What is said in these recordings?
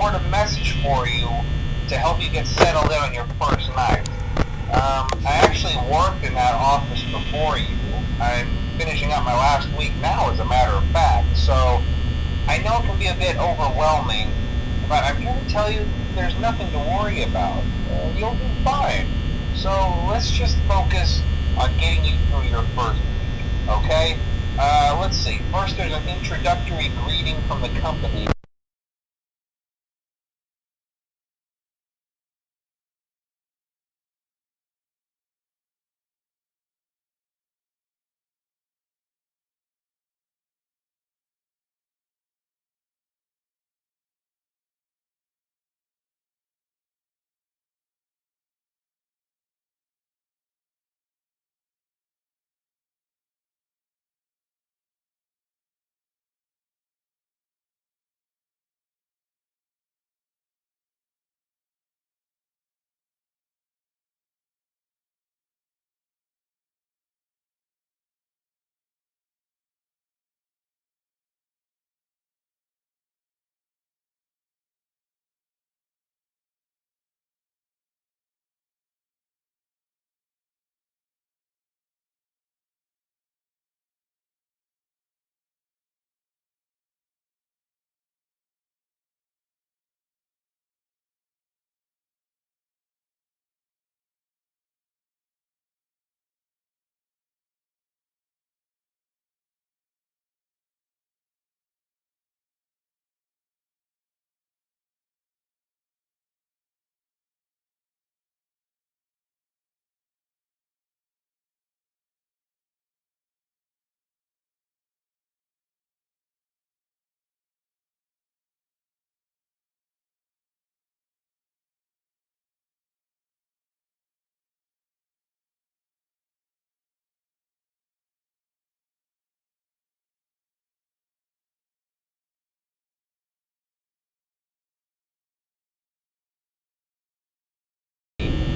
record a message for you to help you get settled in on your first night. I actually worked in that office before you. I'm finishing up my last week now, as a matter of fact, so I know it can be a bit overwhelming, but I'm here to tell you there's nothing to worry about. You'll do fine. So let's just focus on getting you through your first week, okay? Let's see. First, there's an introductory greeting from the company.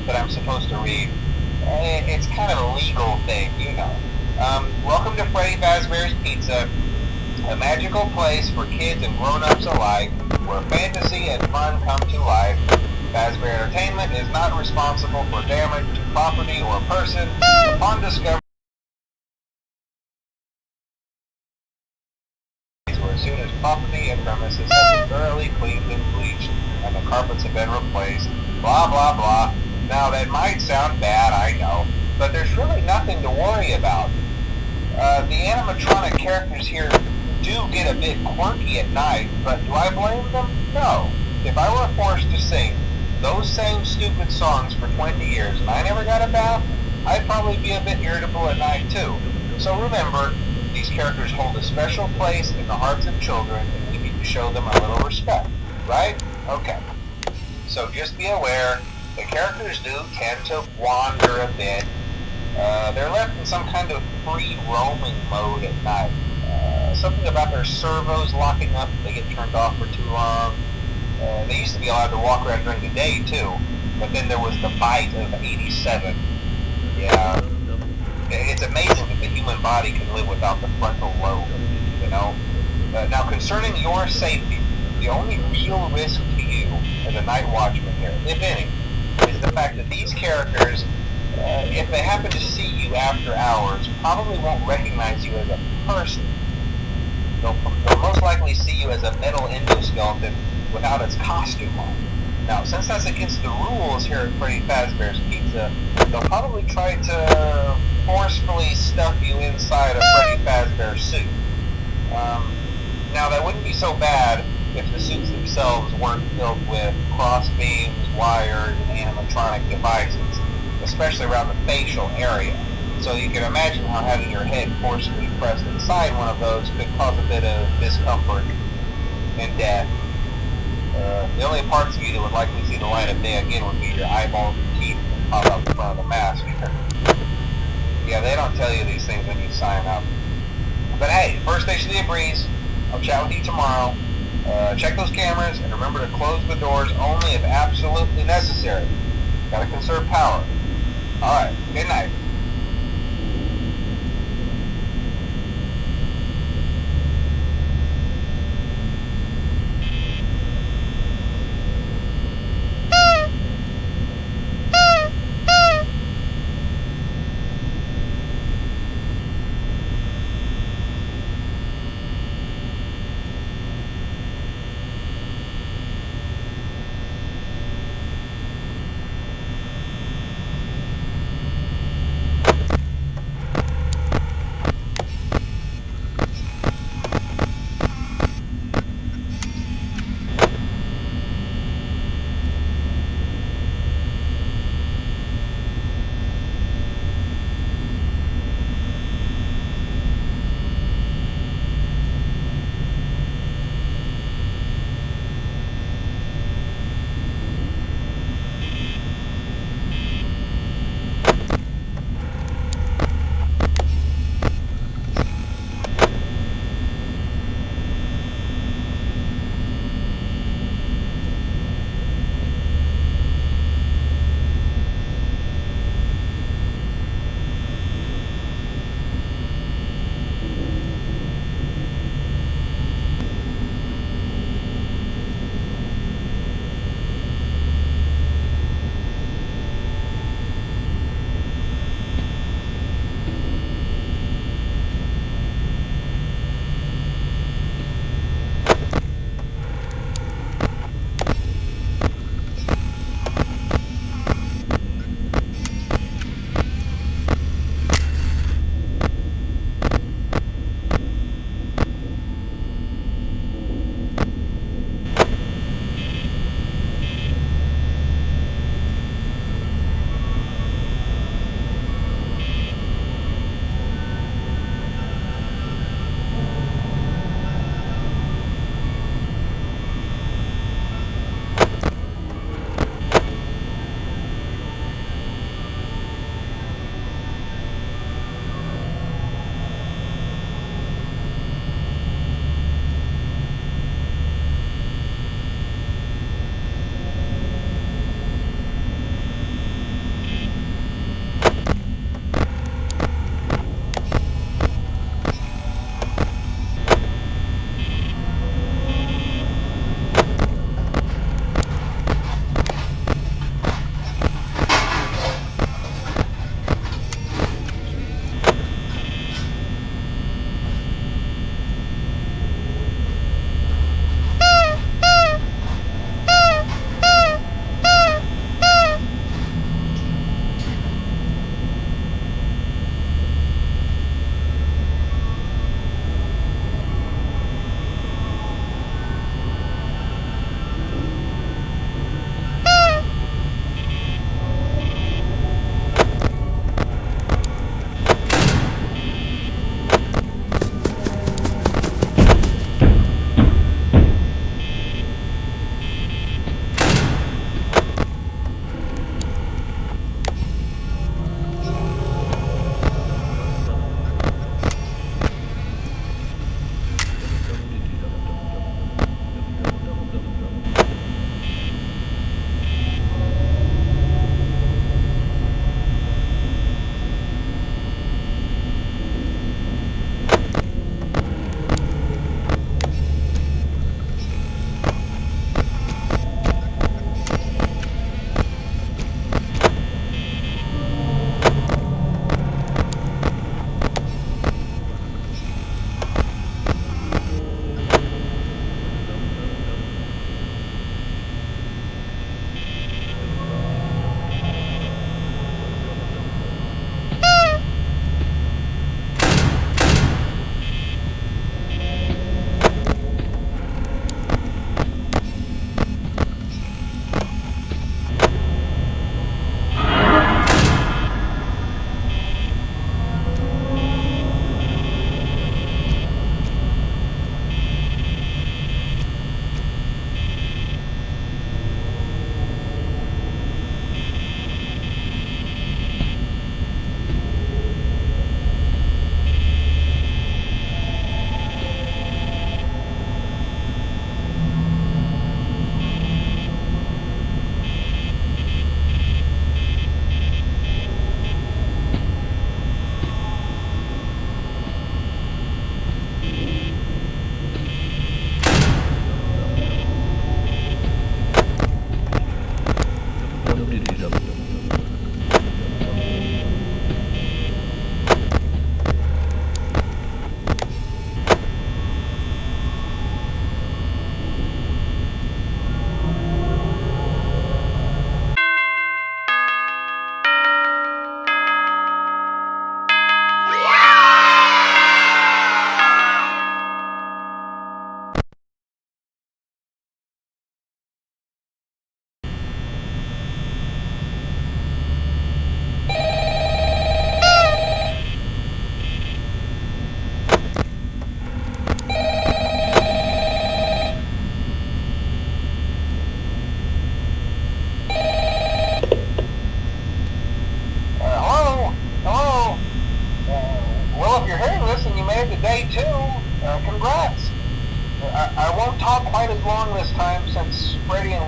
That I'm supposed to read. It's kind of a legal thing, you know. Welcome to Freddy Fazbear's Pizza, a magical place for kids and grown-ups alike, where fantasy and fun come to life. Fazbear Entertainment is not responsible for damage to property or person upon discovery. As soon as property and premises have been thoroughly cleaned and bleached, and the carpets have been replaced, blah blah blah. Now that might sound bad, I know, but there's really nothing to worry about. The animatronic characters here do get a bit quirky at night, but do I blame them? No. If I were forced to sing those same stupid songs for 20 years and I never got a bath, I'd probably be a bit irritable at night too. So remember, these characters hold a special place in the hearts of children, and we need to show them a little respect, right? Okay. So just be aware, the characters do tend to wander a bit. They're left in some kind of free roaming mode at night. Something about their servos locking up if they get turned off for too long. They used to be allowed to walk around during the day too, but then there was the bite of 87. Yeah. It's amazing that the human body can live without the frontal lobe, you know? Now, concerning your safety, the only real risk to you as a night watchman here, if any, is the fact that these characters, if they happen to see you after hours, probably won't recognize you as a person. They'll most likely see you as a metal endoskeleton without its costume on. Now, since that's against the rules here at Freddy Fazbear's Pizza, they'll probably try to forcefully stuff you inside a Freddy Fazbear suit. Now, that wouldn't be so bad if the suits themselves weren't filled with cross beams, wires, and animatronic devices, especially around the facial area. So you can imagine how having your head forcefully pressed inside one of those could cause a bit of discomfort and death. The only parts of you that would likely see the light of day again would be your eyeballs and teeth that pop out the front of the mask. Yeah, they don't tell you these things when you sign up. But hey, first station of the breeze. I'll chat with you tomorrow. Check those cameras and remember to close the doors only if absolutely necessary. Gotta conserve power. Alright, good night.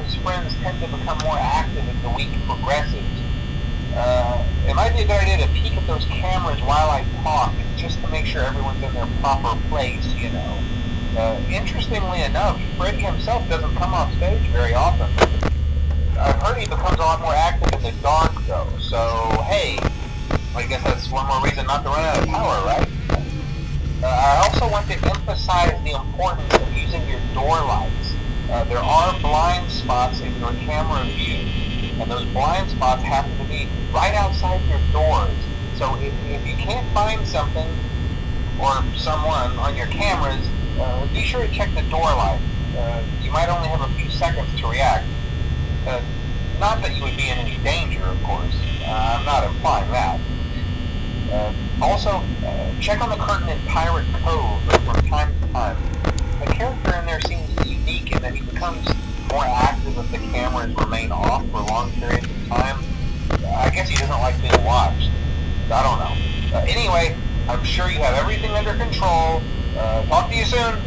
his friends tend to become more active as the week progresses. It might be a good idea to peek at those cameras while I talk, just to make sure everyone's in their proper place, you know. Interestingly enough, Freddy himself doesn't come off stage very often. I've heard he becomes a lot more active in the dark, though, so hey, I guess that's one more reason not to run out of power, right? I also want to emphasize the importance of using your door lights. There are blind spots in your camera view, and those blind spots happen to be right outside your doors. So if you can't find something or someone on your cameras, be sure to check the door light. You might only have a few seconds to react. Not that you would be in any danger, of course. I'm not implying that. Also, check on the curtain in Pirate Cove from time to time. The character in there seems unique in that he becomes more active if the cameras remain off for long periods of time. I guess he doesn't like being watched. I don't know. Anyway, I'm sure you have everything under control. Talk to you soon.